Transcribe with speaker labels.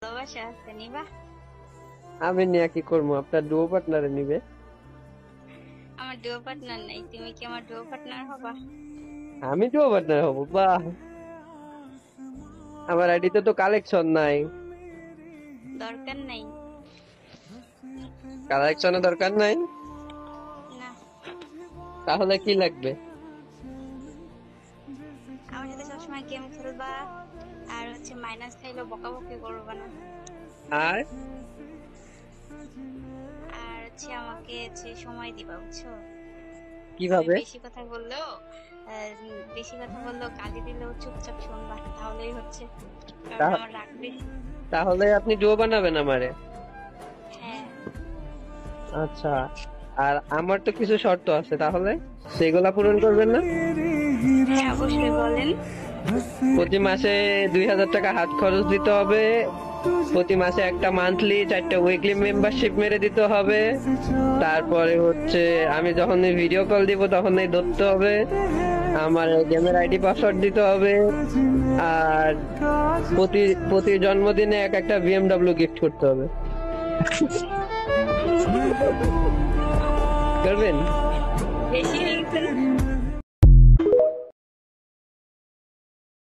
Speaker 1: ভালোবাসা আছে নিবা?
Speaker 2: আমি নিয়ে কি করবো? আপনার ডুও পার্টনারে নিবে।
Speaker 1: আমার ডুও পার্টনার নাই, তুমি কি আমার ডুও পার্টনার হবা?
Speaker 2: আমি ডুও পার্টনার হবো? বাহ, আমার আইডিতে তো কালেকশন নাই।
Speaker 1: দরকার নাই।
Speaker 2: কালেকশনের দরকার নাই?
Speaker 1: না,
Speaker 2: তাহলে কি লাগবে?
Speaker 1: আমার সাথে সবসময় গেম খেলবা, আর হচ্ছে মাইনাস খাইলেও বকাবকি করবা না,
Speaker 2: আর
Speaker 1: আর হচ্ছে আমাকে হচ্ছে সময় দিবা, বুঝছো? আমি
Speaker 2: কিভাবে?
Speaker 1: বেশি কথা বললেও গালি দিলেও চুপচাপ শুনবা, তাহলেই হচ্ছে। কারণ
Speaker 2: তা-
Speaker 1: আমার রাগ বেশি।
Speaker 2: তাহলে আপনি ডুও বানাবেন আমারে?
Speaker 1: হ্যাঁ,
Speaker 2: আচ্ছা, আর আমার তো কিছু শর্ত আছে, তাহলে সেগুলা পূরণ করবেন না?
Speaker 1: হ্যাঁ অবশ্যই বলেন।
Speaker 2: প্রতি মাসে 2000 টাকা হাত খরচ দিতে হবে, প্রতি মাসে একটা মান্থলি 4টা উইকলি মেম্বারশিপ মেরে দিতে হবে, তারপরে হচ্ছে আমি যখন ভিডিও কল দিব তখন ধরতে হবে, আমার গেমের আইডি পাসওয়ার্ড দিতে হবে, আর প্রতি প্রতি জন্মদিনে একটা বিএমডব্লিউ গিফট করতে হবে। করবেন?
Speaker 1: বেশি হয়ে গেছে না?